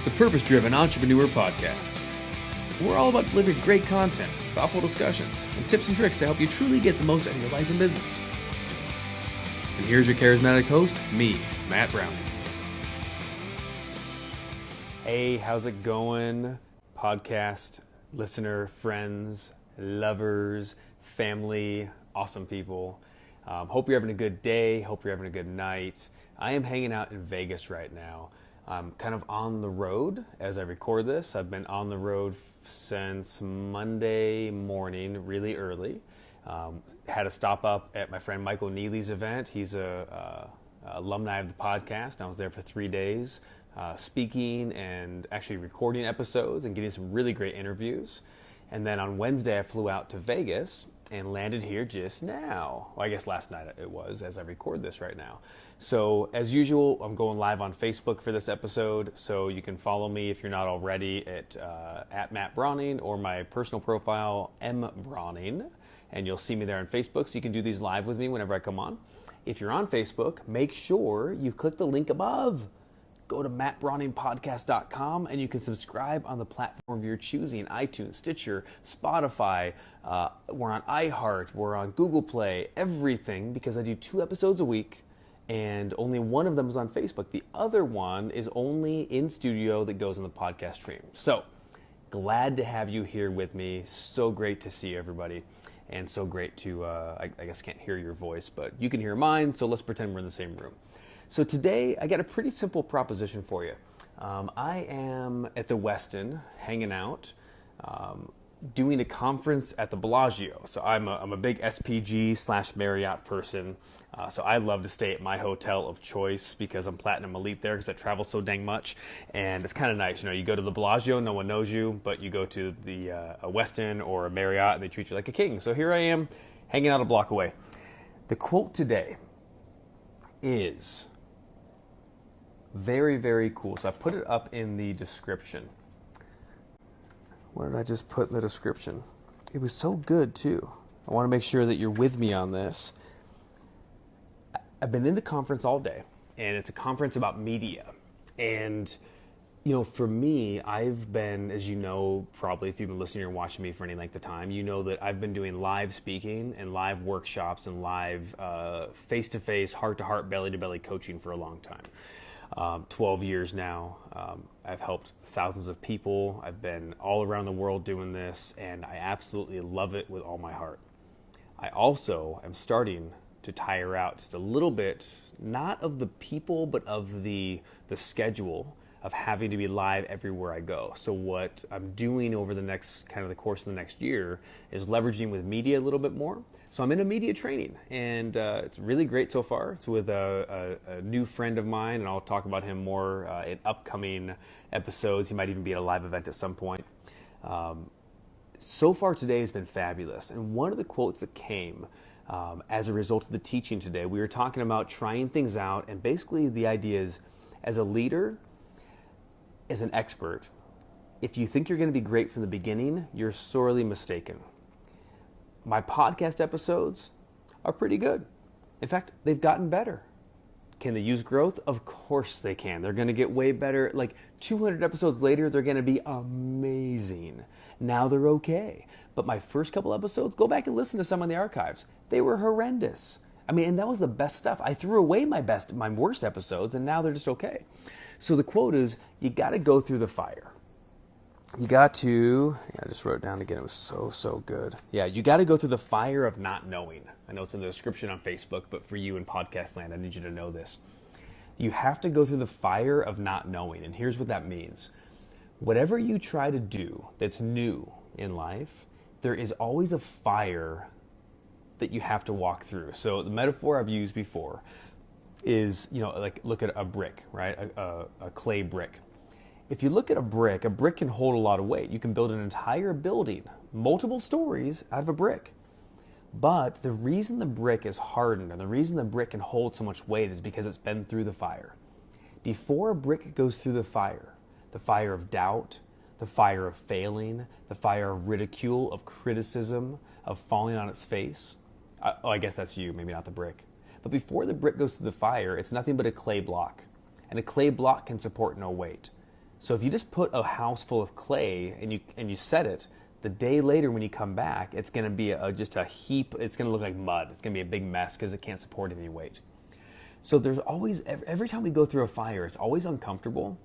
the Purpose-Driven Entrepreneur Podcast. We're all about delivering great content, thoughtful discussions, and tips and tricks to help you truly get the most out of your life and business. And here's your charismatic host, me, Matt Brauning. Hey, how's it going? Podcast, listener, friends, lovers, family, awesome people. Hope you're having a good day. Hope you're having a good night. I am hanging out in Vegas right now. I'm kind of on the road as I record this. I've been on the road since Monday morning, really early. Had a stop up at my friend Michael Neely's event. He's a alumni of the podcast. I was there for 3 days, speaking and actually recording episodes and getting some really great interviews. And then on Wednesday, I flew out to Vegas and landed here just now. Well, I guess last night it was, as I record this right now. So as usual, I'm going live on Facebook for this episode, so you can follow me if you're not already at Matt Brauning or my personal profile, M Brauning, and you'll see me there on Facebook, so you can do these live with me whenever I come on. If you're on Facebook, make sure you click the link above. Go to mattbrowningpodcast.com and you can subscribe on the platform of your choosing, iTunes, Stitcher, Spotify. We're on iHeart, we're on Google Play, everything, because I do 2 episodes a week and only one of them is on Facebook. The other one is only in studio that goes on the podcast stream. So glad to have you here with me. So great to see everybody. And so great to, I guess can't hear your voice, but you can hear mine, so let's pretend we're in the same room. So today, I got a pretty simple proposition for you. I am at the Westin, hanging out, doing a conference at the Bellagio. So I'm a big SPG/Marriott person. So I love to stay at my hotel of choice because I'm Platinum Elite there because I travel so dang much. And it's kind of nice, you go to the Bellagio, no one knows you, but you go to a Westin or a Marriott and they treat you like a king. So here I am, hanging out a block away. The quote today is very, very cool. So I put it up in the description. What did I just put in the description? It was so good too. I want to make sure that you're with me on this. I've been in the conference all day, and it's a conference about media. And, for me, I've been, as you know, probably if you've been listening or watching me for any length of time, you know that I've been doing live speaking and live workshops and live face-to-face, heart-to-heart, belly-to-belly coaching for a long time. 12 years now. I've helped thousands of people. I've been all around the world doing this, and I absolutely love it with all my heart. I also am starting to tire out just a little bit, not of the people, but of the schedule of having to be live everywhere I go. So what I'm doing over the course of the next year is leveraging with media a little bit more. So I'm in a media training, and it's really great so far. It's with a new friend of mine, and I'll talk about him more in upcoming episodes. He might even be at a live event at some point. So far today has been fabulous, and one of the quotes that came as a result of the teaching today, we were talking about trying things out, and basically the idea is, as a leader, as an expert, if you think you're going to be great from the beginning, you're sorely mistaken. My podcast episodes are pretty good. In fact, they've gotten better. Can they use growth? Of course they can. They're going to get way better. Like 200 episodes later, they're going to be amazing. Now they're okay. But my first couple episodes, go back and listen to some in the archives. They were horrendous. And that was the best stuff. I threw away my worst episodes, and now they're just okay. So the quote is, you got to go through the fire. You got to, I just wrote it down again. It was so good. Yeah, you got to go through the fire of not knowing. I know it's in the description on Facebook, but for you in podcast land, I need you to know this. You have to go through the fire of not knowing. And here's what that means. Whatever you try to do that's new in life, there is always a fire that you have to walk through. So the metaphor I've used before is, like look at a brick, right? A clay brick. If you look at a brick can hold a lot of weight. You can build an entire building, multiple stories out of a brick. But the reason the brick is hardened and the reason the brick can hold so much weight is because it's been through the fire. Before a brick goes through the fire of doubt, the fire of failing, the fire of ridicule, of criticism, of falling on its face. I guess that's you, maybe not the brick. But before the brick goes through the fire, it's nothing but a clay block. And a clay block can support no weight. So if you just put a house full of clay and you set it, the day later when you come back, it's going to be just a heap. It's going to look like mud. It's going to be a big mess because it can't support any weight. So there's always, every time we go through a fire, it's always uncomfortable.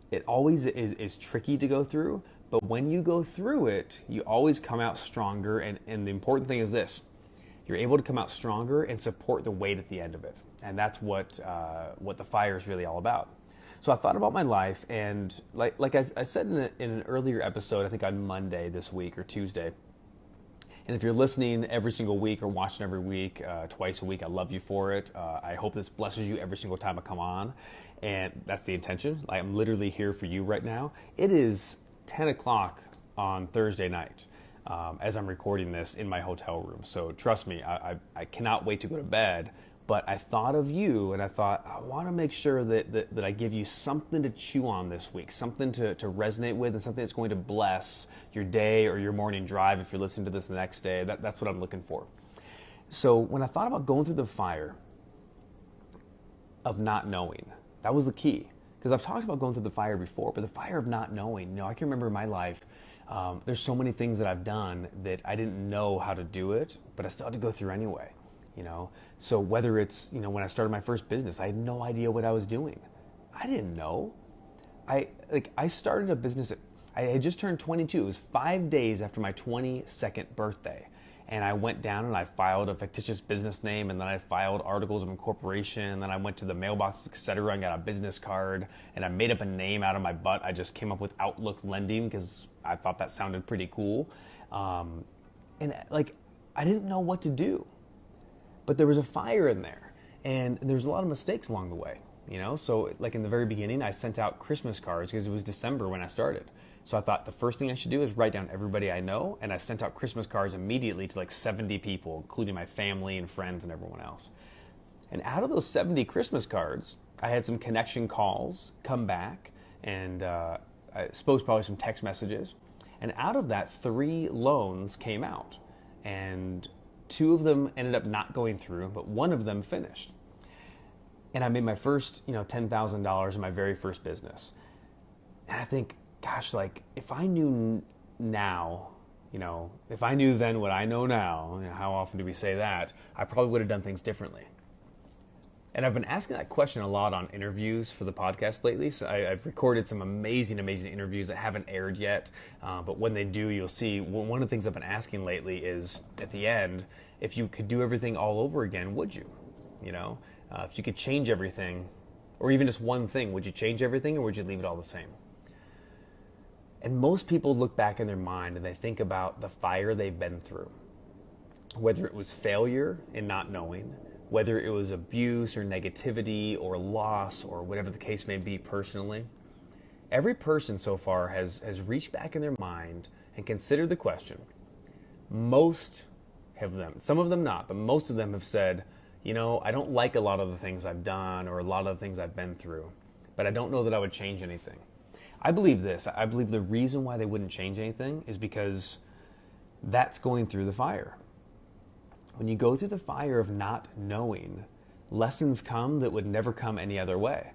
It always is tricky to go through. But when you go through it, you always come out stronger. And the important thing is this: you're able to come out stronger and support the weight at the end of it. And that's what the fire is really all about. So I thought about my life, and like I said in an earlier episode, I think on Monday this week or Tuesday, and if you're listening every single week or watching every week, twice a week, I love you for it. I hope this blesses you every single time I come on, and that's the intention. I'm literally here for you right now. It is 10 o'clock on Thursday night as I'm recording this in my hotel room. So trust me, I cannot wait to go to bed. But I thought of you, and I thought, I want to make sure that I give you something to chew on this week, something to resonate with, and something that's going to bless your day or your morning drive if you're listening to this the next day. That's what I'm looking for. So when I thought about going through the fire of not knowing, that was the key. Because I've talked about going through the fire before, but the fire of not knowing, I can remember in my life, there's so many things that I've done that I didn't know how to do it, but I still had to go through anyway. So whether it's, when I started my first business, I had no idea what I was doing. I didn't know. I started a business. I had just turned 22. It was 5 days after my 22nd birthday. And I went down and I filed a fictitious business name, and then I filed articles of incorporation, and then I went to the mailbox, etc., and got a business card, and I made up a name out of my butt. I just came up with Outlook Lending because I thought that sounded pretty cool. And I didn't know what to do. But there was a fire in there, and there was a lot of mistakes along the way, So in the very beginning, I sent out Christmas cards because it was December when I started. So I thought the first thing I should do is write down everybody I know, and I sent out Christmas cards immediately to 70 people, including my family and friends and everyone else. And out of those 70 Christmas cards, I had some connection calls come back, and I suppose probably some text messages. And out of that, 3 loans came out, and 2 of them ended up not going through, but 1 of them finished. And I made my first, $10,000 in my very first business. And I think, gosh, if I knew now, if I knew then what I know now, how often do we say that? I probably would have done things differently. And I've been asking that question a lot on interviews for the podcast lately. So I've recorded some amazing interviews that haven't aired yet. But when they do, you'll see one of the things I've been asking lately is at the end, if you could do everything all over again, would you? If you could change everything, or even just one thing, would you change everything or would you leave it all the same? And most people look back in their mind and they think about the fire they've been through, whether it was failure and not knowing, whether it was abuse or negativity or loss or whatever the case may be personally. Every person so far has reached back in their mind and considered the question. Most of them, some of them not, but most of them have said, I don't like a lot of the things I've done or a lot of the things I've been through, but I don't know that I would change anything. I believe this. I believe the reason why they wouldn't change anything is because that's going through the fire. When you go through the fire of not knowing, lessons come that would never come any other way.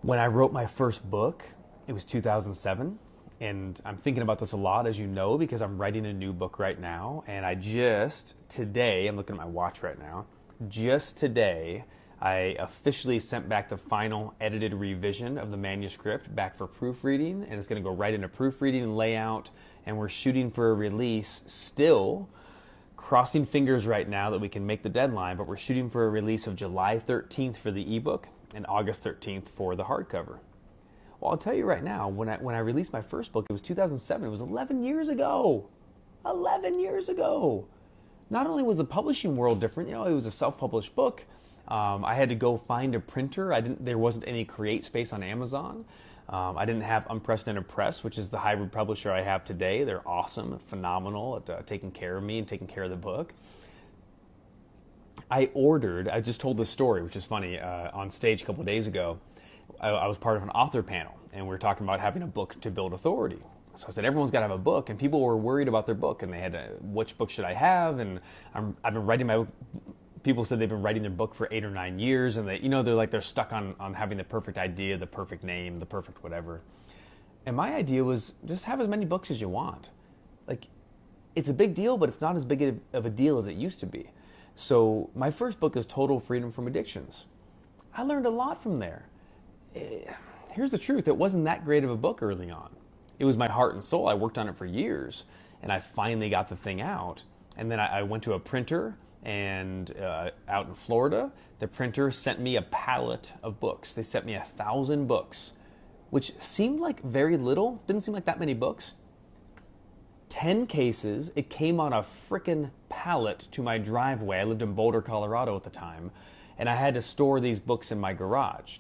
When I wrote my first book, it was 2007, and I'm thinking about this a lot, as you know, because I'm writing a new book right now, and I'm looking at my watch right now, just today, I officially sent back the final edited revision of the manuscript back for proofreading, and it's going to go right into proofreading and layout, and we're shooting for a release still, crossing fingers right now that we can make the deadline, but we're shooting for a release of July 13th for the ebook and August 13th for the hardcover. Well, I'll tell you right now, when I released my first book, it was 2007. It was 11 years ago. 11 years ago. Not only was the publishing world different, it was a self-published book. I had to go find a printer. There wasn't any create space on Amazon. I didn't have Unprecedented Press, which is the hybrid publisher I have today. They're awesome, phenomenal at taking care of me and taking care of the book. I just told this story, which is funny, on stage a couple of days ago. I was part of an author panel, and we were talking about having a book to build authority. So I said, everyone's got to have a book, and people were worried about their book, and they had which book should I have? And I've been writing my people said they've been writing their book for 8 or 9 years, and they're stuck on having the perfect idea, the perfect name, the perfect whatever. And my idea was just have as many books as you want. Like, it's a big deal, but it's not as big of a deal as it used to be. So my first book is Total Freedom from Addictions. I learned a lot from there. Here's the truth. It wasn't that great of a book early on. It was my heart and soul. I worked on it for years, and I finally got the thing out. And then I went to a printer, and out in Florida, the printer sent me a pallet of books. They sent me 1,000 books, which seemed like very little. Didn't seem like that many books. 10 cases. It came on a frickin' pallet to my driveway. I lived in Boulder, Colorado at the time, and I had to store these books in my garage.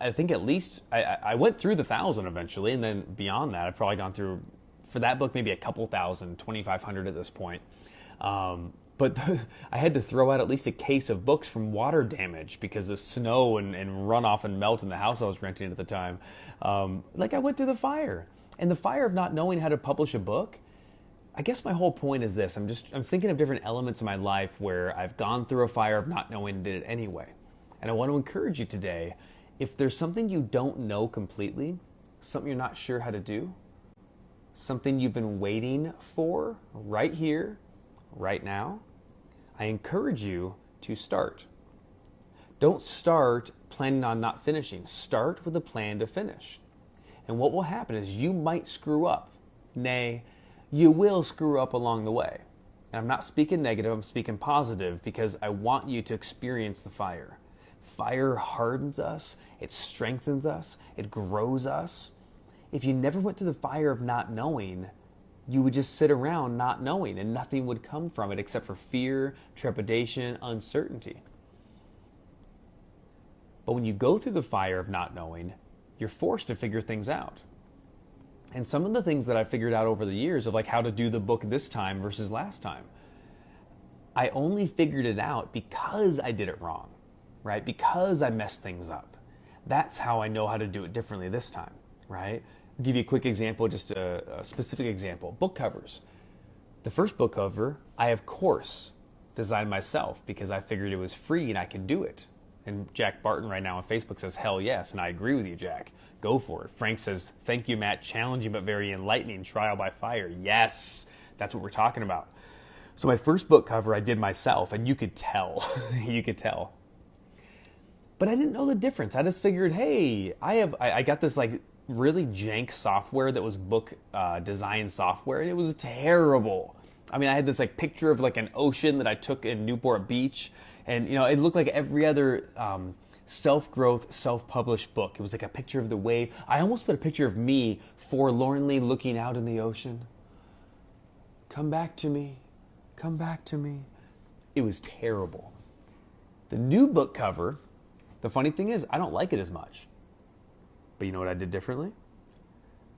I think at least, I went through the 1,000 eventually, and then beyond that, I've probably gone through, for that book, maybe a couple thousand, 2,500 at this point. But I had to throw out at least a case of books from water damage because of snow and runoff and melt in the house I was renting at the time. I went through the fire. And the fire of not knowing how to publish a book, I guess my whole point is this. I'm thinking of different elements in my life where I've gone through a fire of not knowing and did it anyway. And I want to encourage you today, if there's something you don't know completely, something you're not sure how to do, something you've been waiting for right here, right now, I encourage you to start. Don't start planning on not finishing. Start with a plan to finish. And what will happen is you might screw up. Nay, you will screw up along the way. And I'm not speaking negative, I'm speaking positive because I want you to experience the fire. Fire hardens us, it strengthens us, it grows us. If you never went through the fire of not knowing, you would just sit around not knowing and nothing would come from it except for fear, trepidation, uncertainty. But when you go through the fire of not knowing, you're forced to figure things out. And some of the things that I figured out over the years of how to do the book this time versus last time, I only figured it out because I did it wrong, right? Because I messed things up. That's how I know how to do it differently this time, right? I'll give you a quick example, just a specific example. Book covers. The first book cover, I of course designed myself because I figured it was free and I could do it. And Jack Barton right now on Facebook says, hell yes, and I agree with you, Jack. Go for it. Frank says, thank you, Matt. Challenging but very enlightening. Trial by fire. Yes, that's what we're talking about. So my first book cover I did myself, and you could tell. You could tell. But I didn't know the difference. I just figured, hey, I got this really jank software that was book design software, and it was terrible. I mean, I had this picture of an ocean that I took in Newport Beach, and it looked like every other self-growth, self-published book. It was like a picture of the wave. I almost put a picture of me forlornly looking out in the ocean. Come back to me. Come back to me. It was terrible. The new book cover, the funny thing is, I don't like it as much. But you know what I did differently?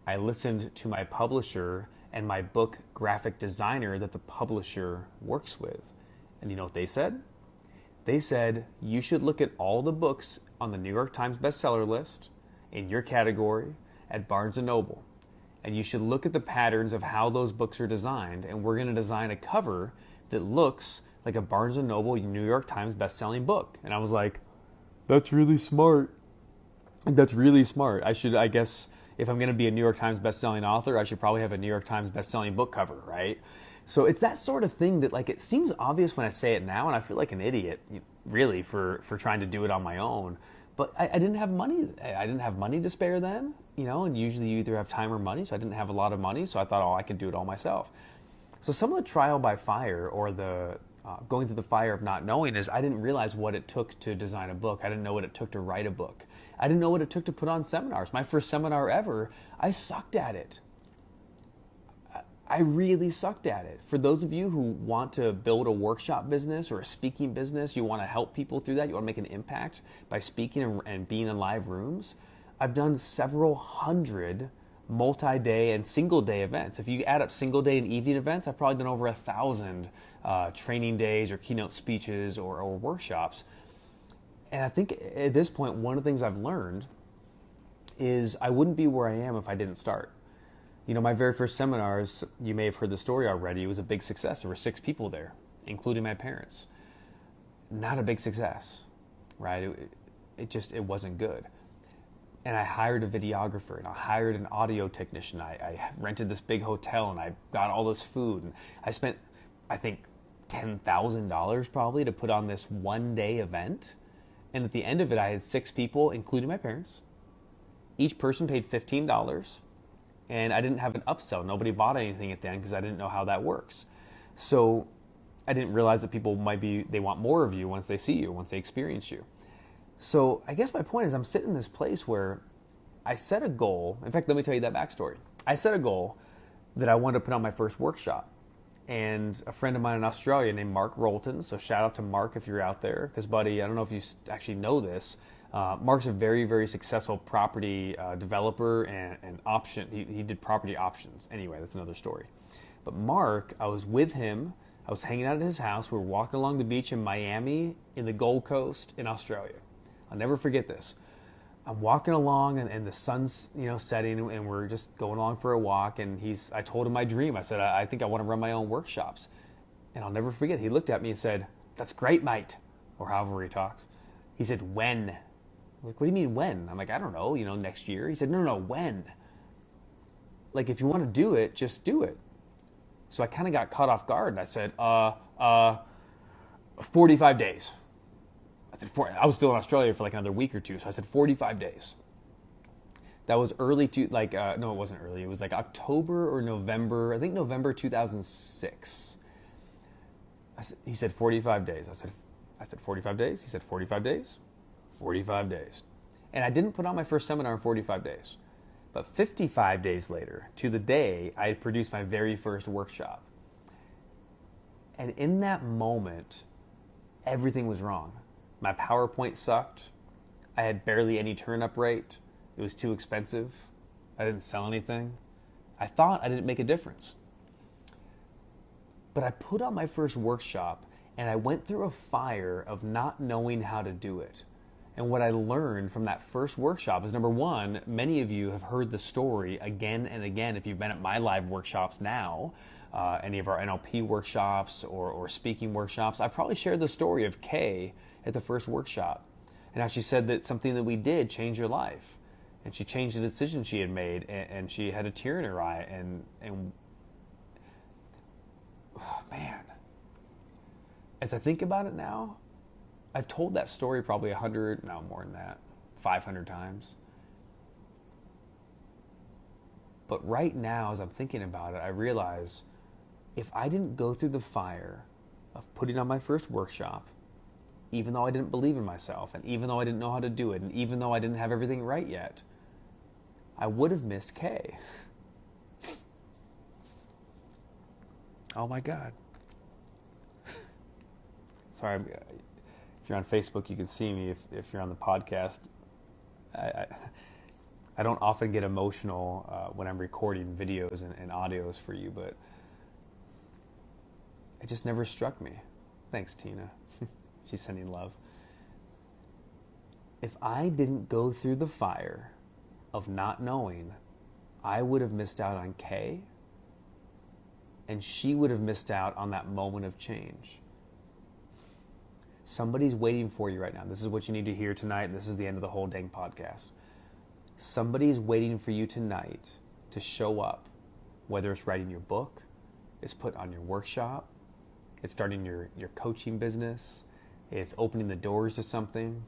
I listened to my publisher and my book graphic designer that the publisher works with. And you know what they said? They said, you should look at all the books on the New York Times bestseller list in your category at Barnes & Noble. And you should look at the patterns of how those books are designed. And we're going to design a cover that looks like a Barnes & Noble New York Times bestselling book. And I was like, that's really smart. That's really smart. I guess, if I'm going to be a New York Times bestselling author, I should probably have a New York Times bestselling book cover, right? So it's that sort of thing that it seems obvious when I say it now, and I feel like an idiot, really, for trying to do it on my own. But I didn't have money. I didn't have money to spare then, and usually you either have time or money, so I didn't have a lot of money, so I thought, I could do it all myself. So some of the trial by fire or the going through the fire of not knowing is I didn't realize what it took to design a book. I didn't know what it took to write a book. I didn't know what it took to put on seminars. My first seminar ever, I sucked at it. I really sucked at it. For those of you who want to build a workshop business or a speaking business, you want to help people through that, you want to make an impact by speaking and being in live rooms, I've done several hundred multi-day and single-day events. If you add up single-day and evening events, I've probably done over 1,000 training days or keynote speeches or workshops. And I think at this point, one of the things I've learned is I wouldn't be where I am if I didn't start. My very first seminars, you may have heard the story already, it was a big success. There were 6 people there, including my parents. not a big success, right? It wasn't good. And I hired a videographer, and I hired an audio technician. I rented this big hotel, and I got all this food. And I spent, I think, $10,000 probably to put on this one-day event. And at the end of it, I had 6 people, including my parents. Each person paid $15, and I didn't have an upsell. Nobody bought anything at the end because I didn't know how that works. So I didn't realize that people they want more of you once they see you, once they experience you. So I guess my point is I'm sitting in this place where I set a goal. In fact, let me tell you that backstory. I set a goal that I wanted to put on my first workshop. And a friend of mine in Australia named Mark Rolton, so shout out to Mark if you're out there, because buddy, I don't know if you actually know this, Mark's a very, very successful property developer and option. He did property options. Anyway, that's another story. But Mark, I was with him. I was hanging out at his house. We were walking along the beach in Miami in the Gold Coast in Australia. I'll never forget this. I'm walking along and the sun's setting, and we're just going along for a walk. And I told him my dream. I said, I think I want to run my own workshops. And I'll never forget. He looked at me and said, "That's great, mate," or however he talks. He said, "When?" I'm like, "What do you mean when?" I'm like, "I don't know, next year." He said, No, when? Like, if you want to do it, just do it. So I kind of got caught off guard, and I said, 45 days. I was still in Australia for like another week or two, so I said 45 days. That was early no, it wasn't early. It was like October or November. I think November 2006. He said 45 days. I said 45 days. He said 45 days. 45 days. And I didn't put on my first seminar in 45 days. But 55 days later, to the day, I had produced my very first workshop. And in that moment, everything was wrong. My PowerPoint sucked. I had barely any turn-up rate. It was too expensive. I didn't sell anything. I thought I didn't make a difference. But I put on my first workshop, and I went through a fire of not knowing how to do it. And what I learned from that first workshop is, number one, many of you have heard the story again and again if you've been at my live workshops now, any of our NLP workshops or speaking workshops. I've probably shared the story of Kay at the first workshop, and how she said that something that we did changed her life, and she changed the decision she had made, and she had a tear in her eye, and oh, man, as I think about it now, I've told that story probably 500 times. But right now, as I'm thinking about it, I realize if I didn't go through the fire of putting on my first workshop, even though I didn't believe in myself, and even though I didn't know how to do it, and even though I didn't have everything right yet, I would have missed Kay. Oh my God. Sorry, if you're on Facebook, you can see me. If you're on the podcast, I don't often get emotional when I'm recording videos and audios for you, but it just never struck me. Thanks, Tina. She's sending love. If I didn't go through the fire of not knowing, I would have missed out on Kay, and she would have missed out on that moment of change. Somebody's waiting for you right now. This is what you need to hear tonight. This is the end of the whole dang podcast. Somebody's waiting for you tonight to show up, whether it's writing your book, it's put on your workshop, it's starting your coaching business, it's opening the doors to something,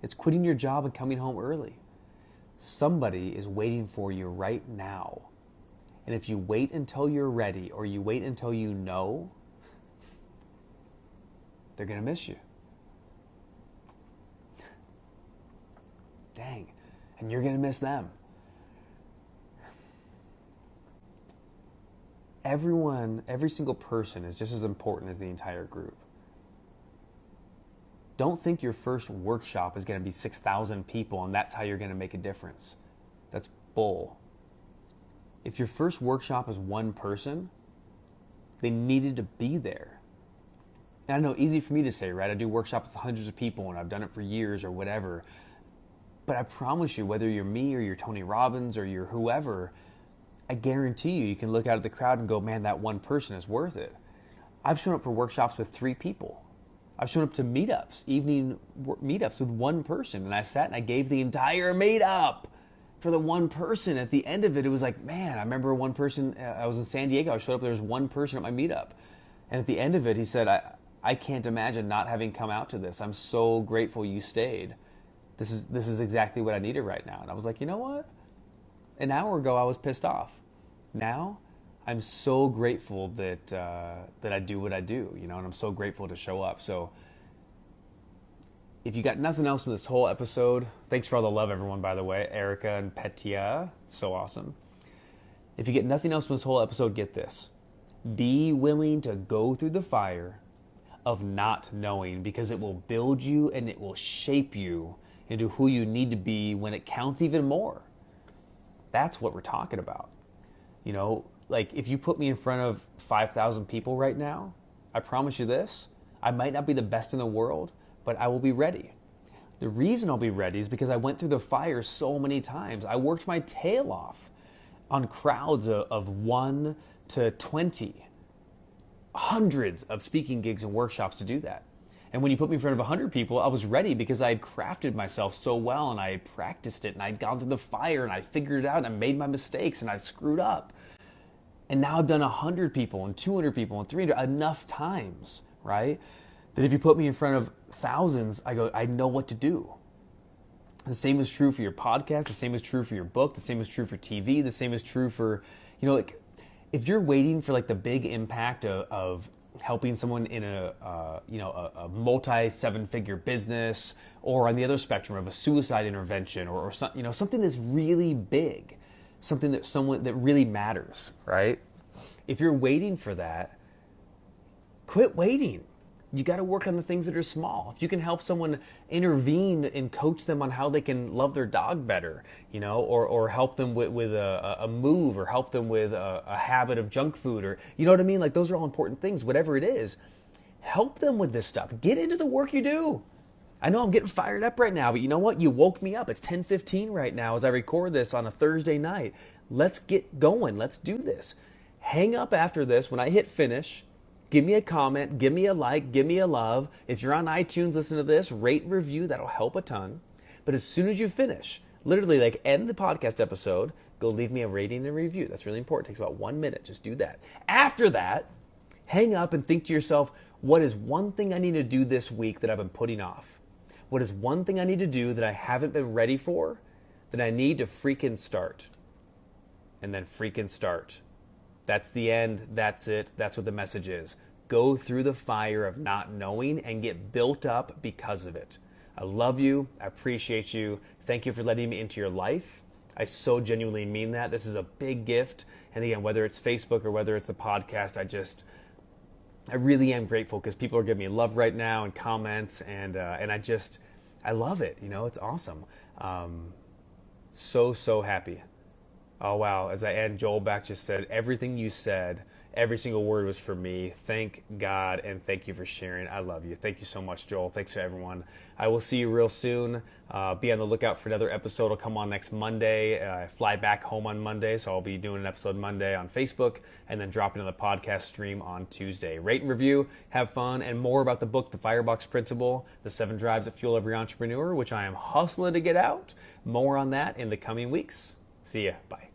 it's quitting your job and coming home early. Somebody is waiting for you right now. And if you wait until you're ready, or you wait until you know, they're going to miss you. Dang. And you're going to miss them. Every single person is just as important as the entire group. Don't think your first workshop is going to be 6,000 people and that's how you're going to make a difference. That's bull. If your first workshop is one person, they needed to be there. And I know, easy for me to say, right? I do workshops with hundreds of people and I've done it for years or whatever. But I promise you, whether you're me or you're Tony Robbins or you're whoever, I guarantee you can look out at the crowd and go, man, that one person is worth it. I've shown up for workshops with 3 people. I've shown up to meetups, evening meetups with one person, and I sat and I gave the entire meetup for the one person. At the end of it, it was like, man, I remember one person, I was in San Diego, I showed up, there was one person at my meetup. And at the end of it, he said, I can't imagine not having come out to this. I'm so grateful you stayed. This is exactly what I needed right now. And I was like, you know what? An hour ago, I was pissed off. Now, I'm so grateful that I do what I do, and I'm so grateful to show up. So if you got nothing else from this whole episode, thanks for all the love, everyone, by the way. Erica and Petia, it's so awesome. If you get nothing else from this whole episode, get this. Be willing to go through the fire of not knowing, because it will build you and it will shape you into who you need to be when it counts even more. That's what we're talking about. Like if you put me in front of 5,000 people right now, I promise you this, I might not be the best in the world, but I will be ready. The reason I'll be ready is because I went through the fire so many times. I worked my tail off on crowds of 1 to 20, hundreds of speaking gigs and workshops to do that. And when you put me in front of 100 people, I was ready because I had crafted myself so well and I had practiced it and I'd gone through the fire and I figured it out and I made my mistakes and I screwed up. And now I've done 100 people and 200 people and 300 enough times, right? That if you put me in front of thousands, I know what to do. The same is true for your podcast. The same is true for your book. The same is true for TV. The same is true for, like if you're waiting for like the big impact of helping someone in a multi-7-figure business, or on the other spectrum of a suicide intervention or something that's really big, something that really matters, right? If you're waiting for that, quit waiting. You got to work on the things that are small. If you can help someone intervene and coach them on how they can love their dog better, or help them with a move, or help them with a habit of junk food, or you know what I mean? Like those are all important things, whatever it is. Help them with this stuff. Get into the work you do. I know I'm getting fired up right now, but you know what? You woke me up. It's 10:15 right now as I record this on a Thursday night. Let's get going. Let's do this. Hang up after this. When I hit finish, give me a comment, give me a like, give me a love. If you're on iTunes, listen to this, rate and review. That'll help a ton. But as soon as you finish, literally like end the podcast episode, go leave me a rating and review. That's really important. It takes about 1 minute. Just do that. After that, hang up and think to yourself, what is one thing I need to do this week that I've been putting off? What is one thing I need to do that I haven't been ready for, that I need to freaking start? And then freaking start. That's the end. That's it. That's what the message is. Go through the fire of not knowing and get built up because of it. I love you. I appreciate you. Thank you for letting me into your life. I so genuinely mean that. This is a big gift. And again, whether it's Facebook or whether it's the podcast, I really am grateful because people are giving me love right now and comments, and I love it. It's awesome. So happy. Oh, wow. As I end, Joel back just said, everything you said, every single word was for me. Thank God, and thank you for sharing. I love you. Thank you so much, Joel. Thanks to everyone. I will see you real soon. Be on the lookout for another episode. It'll come on next Monday. I fly back home on Monday, so I'll be doing an episode Monday on Facebook and then dropping on the podcast stream on Tuesday. Rate and review, have fun, and more about the book, The FIREBOX Principle, the 7 Drives That Fuel Every Entrepreneur, which I am hustling to get out. More on that in the coming weeks. See ya. Bye.